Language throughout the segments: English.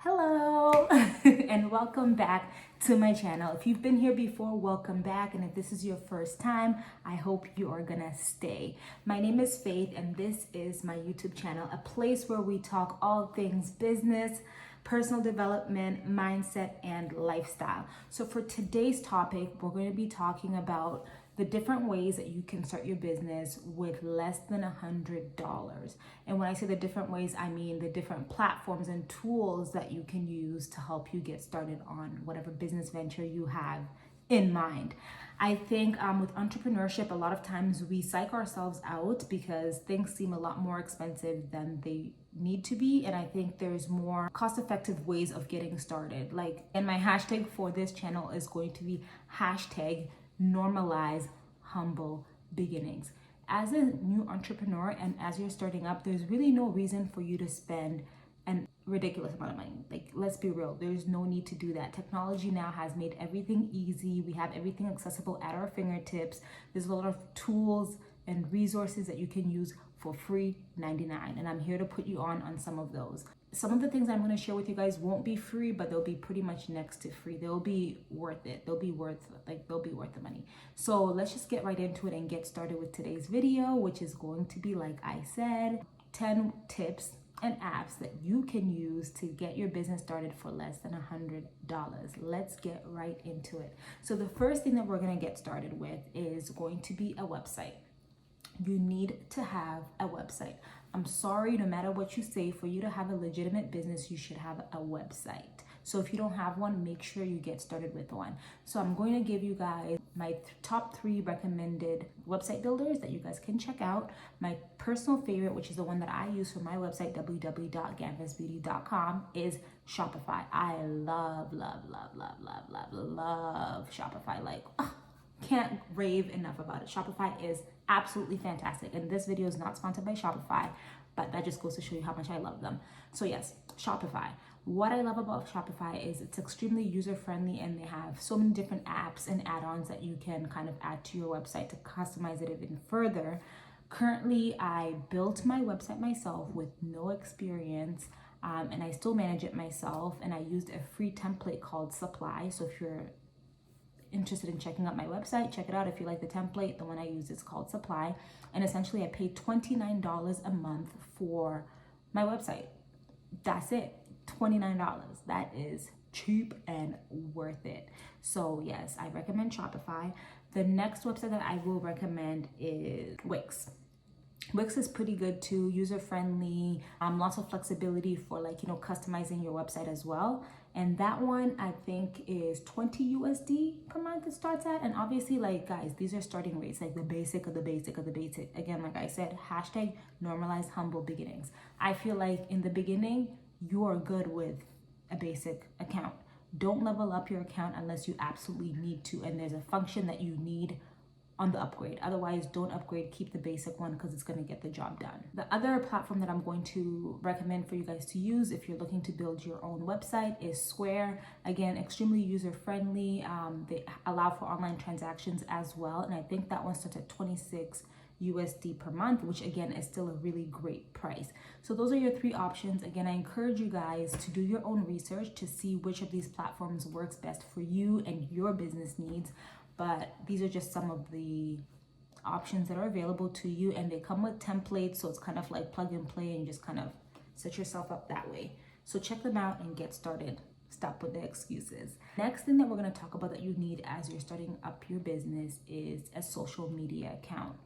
Hello and welcome back to my channel. If you've been here before, welcome back, and if this is your first time, I hope you are gonna stay. My name is Faith and this is my YouTube channel, a place where we talk all things business, personal development, mindset, and lifestyle. So for today's topic, we're going to be talking about the different ways that you can start your business with less than $100. And when I say the different ways, I mean the different platforms and tools that you can use to help you get started on whatever business venture you have in mind. I think with entrepreneurship, a lot of times we psych ourselves out because things seem a lot more expensive than they need to be. And I think there's more cost-effective ways of getting started. And my hashtag for this channel is going to be hashtag normalize humble beginnings. As a new entrepreneur and as you're starting up, there's really no reason for you to spend an ridiculous amount of money. Let's be real, there's no need to do that. Technology now has made everything easy. We have everything accessible at our fingertips. There's a lot of tools and resources that you can use for free 99, and I'm here to put you on some of those. Some of the things I'm going to share with you guys won't be free, but they'll be pretty much next to free. They'll be worth it. They'll be worth the money. So let's just get right into it and get started with today's video, which is going to be, like I said, 10 tips and apps that you can use to get your business started for less than $100. Let's get right into it. So the first thing that we're going to get started with is going to be a website. You need to have a website. I'm sorry, no matter what you say, for you to have a legitimate business, you should have a website. So if you don't have one, make sure you get started with one. So I'm going to give you guys my top 3 recommended website builders that you guys can check out. My personal favorite, which is the one that I use for my website, www.gamvisbeauty.com, is Shopify. I love Shopify. Can't rave enough about it. Shopify is absolutely fantastic, and this video is not sponsored by Shopify, but that just goes to show you how much I love them. So yes, Shopify. What I love about Shopify is it's extremely user-friendly, and they have so many different apps and add-ons that you can kind of add to your website to customize it even further. Currently, I built my website myself with no experience, and I still manage it myself, and I used a free template called Supply. So if you're interested in checking out my website, check it out. If you like the template, the one I use is called Supply, and essentially I paid $29 a month for my website. That's it, $29. That is cheap and worth it. So yes, I recommend Shopify. The next website that I will recommend is Wix. Wix is pretty good too, user-friendly, lots of flexibility for customizing your website as well. And that one I think is 20 USD per month it starts at. And obviously, guys, these are starting rates, the basic of the basic of the basic. Again, like I said, hashtag normalize humble beginnings. I feel like in the beginning, you are good with a basic account. Don't level up your account unless you absolutely need to, and there's a function that you need on the upgrade. Otherwise, don't upgrade, keep the basic one because it's going to get the job done. The other platform that I'm going to recommend for you guys to use if you're looking to build your own website is Square. Again, extremely user-friendly. They allow for online transactions as well, and I think that one starts at 26 USD per month, which again is still a really great price. So those are your 3 options. Again, I encourage you guys to do your own research to see which of these platforms works best for you and your business needs. But these are just some of the options that are available to you, and they come with templates, so it's kind of like plug and play and just kind of set yourself up that way. So check them out and get started. Stop with the excuses. Next thing that we're going to talk about that you need as you're starting up your business is a social media account.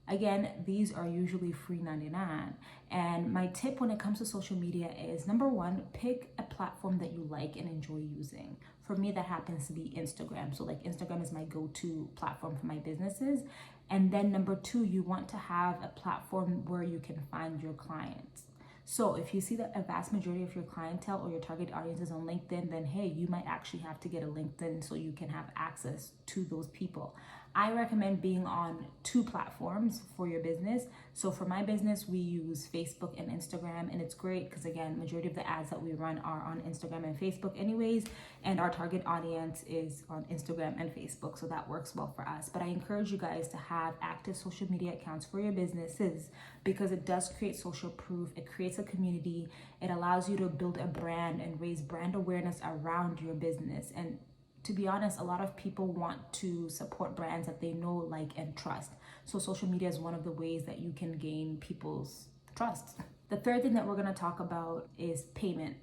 Again, these are usually free 99. And my tip when it comes to social media is, number 1, pick a platform that you like and enjoy using. For me, that happens to be Instagram. So Instagram is my go-to platform for my businesses. And then number 2, you want to have a platform where you can find your clients. So if you see that a vast majority of your clientele or your target audience is on LinkedIn, then hey, you might actually have to get a LinkedIn so you can have access to those people. I recommend being on 2 platforms for your business. So for my business, we use Facebook and Instagram, and it's great because again, majority of the ads that we run are on Instagram and Facebook anyways, and our target audience is on Instagram and Facebook, so that works well for us. But I encourage you guys to have active social media accounts for your businesses because it does create social proof, it creates a community, it allows you to build a brand and raise brand awareness around your business. And to be honest, a lot of people want to support brands that they know, like, and trust. So social media is one of the ways that you can gain people's trust. The third thing that we're gonna talk about is payment.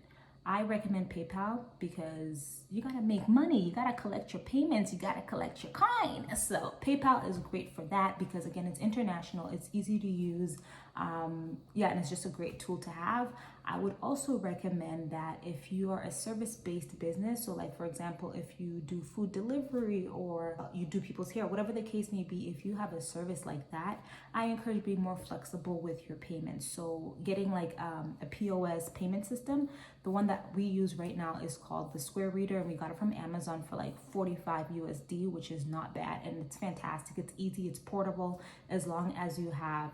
I recommend PayPal because you gotta make money, you gotta collect your payments, you gotta collect your coin. So PayPal is great for that because again, it's international, it's easy to use. And it's just a great tool to have. I would also recommend that if you are a service-based business, so like for example, if you do food delivery or you do people's hair, whatever the case may be, if you have a service like that, I encourage being more flexible with your payments. So getting like a POS payment system, the one that we use right now is called the Square Reader, and we got it from Amazon for like 45 USD, which is not bad, and it's fantastic. It's easy, it's portable. As long as you have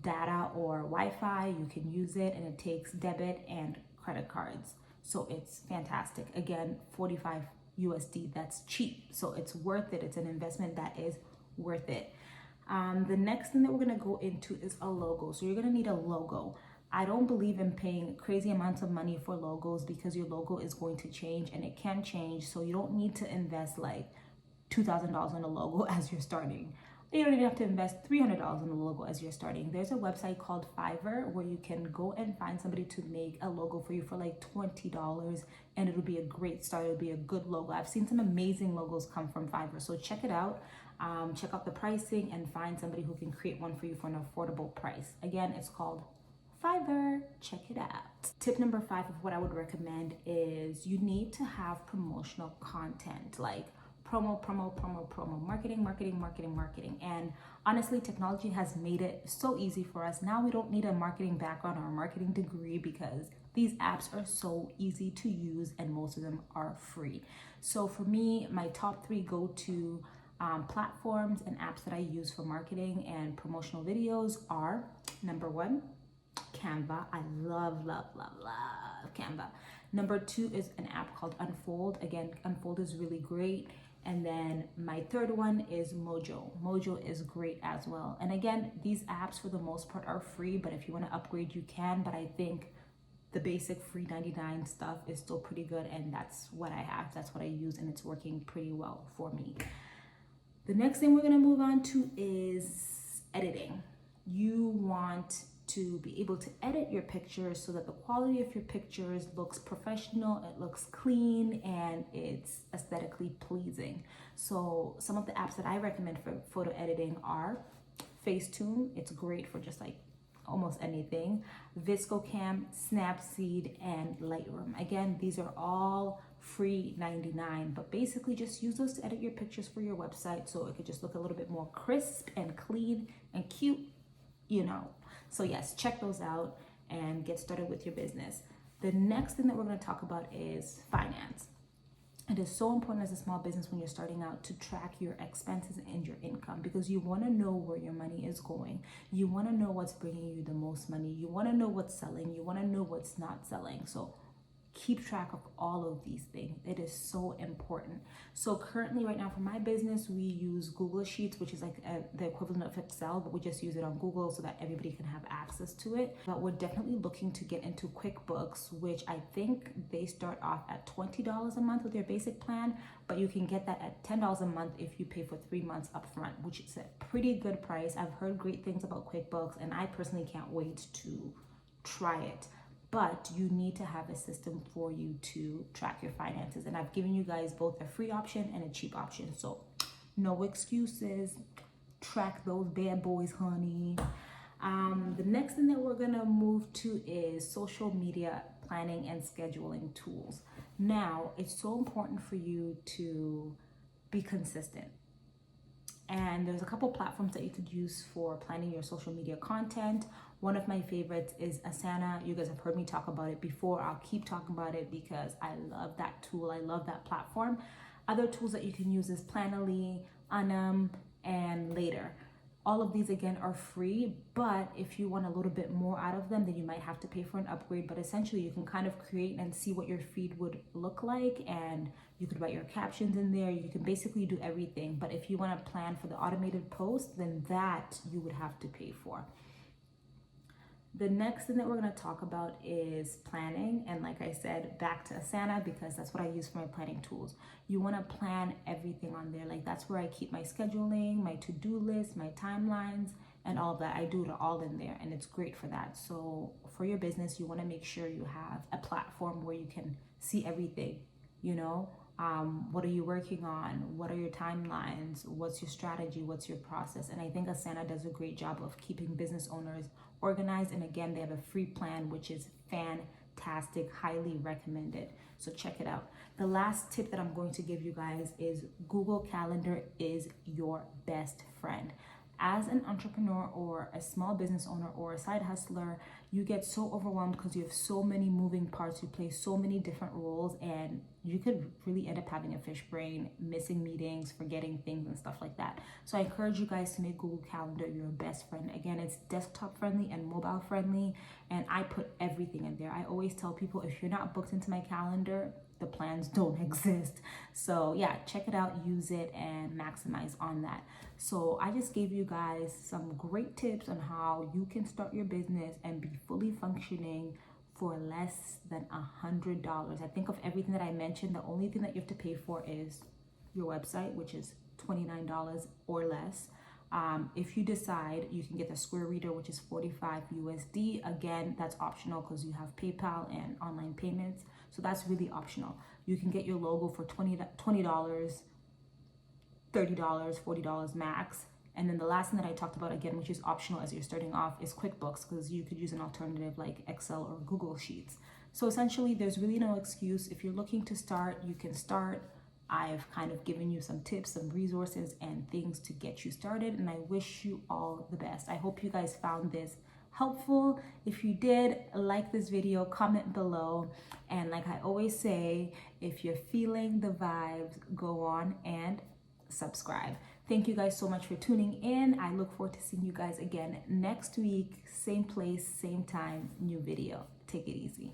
data or Wi-Fi, you can use it, and it takes debit and credit cards, so it's fantastic. Again, 45 USD, that's cheap, so it's worth it. It's an investment that is worth it. The next thing that we're going to go into is a logo. So you're going to need a logo. I don't believe in paying crazy amounts of money for logos because your logo is going to change, and it can change, so you don't need to invest like $2,000 on a logo as you're starting. You don't even have to invest $300 in the logo as you're starting. There's a website called Fiverr where you can go and find somebody to make a logo for you for like $20, and it'll be a great start. It'll be a good logo. I've seen some amazing logos come from Fiverr, so check it out. Check out the pricing and find somebody who can create one for you for an affordable price. Again, it's called Fiverr. Check it out. Tip number 5 of what I would recommend is you need to have promotional content, like promo, marketing. And honestly, technology has made it so easy for us. Now we don't need a marketing background or a marketing degree because these apps are so easy to use and most of them are free. So for me, my top 3 go-to platforms and apps that I use for marketing and promotional videos are: number 1, Canva. I love Canva. Number 2 is an app called Unfold. Again, Unfold is really great. And then my third one is Mojo. Mojo is great as well. And again, these apps for the most part are free, but if you want to upgrade, you can. But I think the basic free 99 stuff is still pretty good, and that's what I have. That's what I use, and it's working pretty well for me. The next thing we're going to move on to is editing. You want to be able to edit your pictures so that the quality of your pictures looks professional, it looks clean, and it's aesthetically pleasing. So some of the apps that I recommend for photo editing are Facetune. It's great for just like almost anything. ViscoCam, Snapseed, and Lightroom. Again, these are all free 99, but basically just use those to edit your pictures for your website so it could just look a little bit more crisp and clean and cute, you know. So yes, check those out and get started with your business. The next thing that we're going to talk about is finance. It is so important as a small business when you're starting out to track your expenses and your income, because you want to know where your money is going. You want to know what's bringing you the most money. You want to know what's selling. You want to know what's not selling. So keep track of all of these things. It is so important. So currently right now for my business, we use Google Sheets, which is like the equivalent of Excel, but we just use it on Google so that everybody can have access to it. But we're definitely looking to get into QuickBooks, which I think they start off at $20 a month with your basic plan, but you can get that at $10 a month if you pay for 3 months upfront, which is a pretty good price. I've heard great things about QuickBooks, and I personally can't wait to try it. But you need to have a system for you to track your finances. And I've given you guys both a free option and a cheap option. So no excuses. Track those bad boys, honey. The next thing that we're gonna move to is social media planning and scheduling tools. Now, it's so important for you to be consistent. And there's a couple platforms that you could use for planning your social media content. One of my favorites is Asana. You guys have heard me talk about it before. I'll keep talking about it because I love that tool. I love that platform. Other tools that you can use is Planoly, Anam, and later. All of these again are free, but if you want a little bit more out of them, then you might have to pay for an upgrade. But essentially you can kind of create and see what your feed would look like, and you could write your captions in there. You can basically do everything. But if you want to plan for the automated post, then that you would have to pay for. The next thing that we're going to talk about is planning. And like I said, back to Asana, because that's what I use for my planning tools. You want to plan everything on there. Like that's where I keep my scheduling, my to-do list, my timelines, and all of that. I do it all in there, and it's great for that. So for your business, you want to make sure you have a platform where you can see everything, you know. What are you working on? What are your timelines? What's your strategy? What's your process? And I think Asana does a great job of keeping business owners organized. And again, they have a free plan, which is fantastic, highly recommended. So check it out. The last tip that I'm going to give you guys is Google Calendar is your best friend. As an entrepreneur or a small business owner or a side hustler, you get so overwhelmed because you have so many moving parts, you play so many different roles, and you could really end up having a fish brain, missing meetings, forgetting things and stuff like that. So I encourage you guys to make Google Calendar your best friend. Again, it's desktop friendly and mobile friendly, and I put everything in there. I always tell people, if you're not booked into my calendar, the plans don't exist. So yeah, check it out, use it, and maximize on that. So I just gave you guys some great tips on how you can start your business and be fully functioning for less than $100. I think of everything that I mentioned, the only thing that you have to pay for is your website, which is $29 or less. If you decide, you can get the Square Reader, which is 45 USD. Again, that's optional because you have PayPal and online payments. So that's really optional. You can get your logo for $20, $30, $40 max. And then the last thing that I talked about, again, which is optional as you're starting off, is QuickBooks, because you could use an alternative like Excel or Google Sheets. So essentially, there's really no excuse. If you're looking to start, you can start. I've kind of given you some tips, some resources, and things to get you started, and I wish you all the best. I hope you guys found this helpful. If you did, like this video, comment below, and like I always say, if you're feeling the vibes, go on and subscribe. Thank you guys so much for tuning in. I look forward to seeing you guys again next week, same place, same time, new video. Take it easy.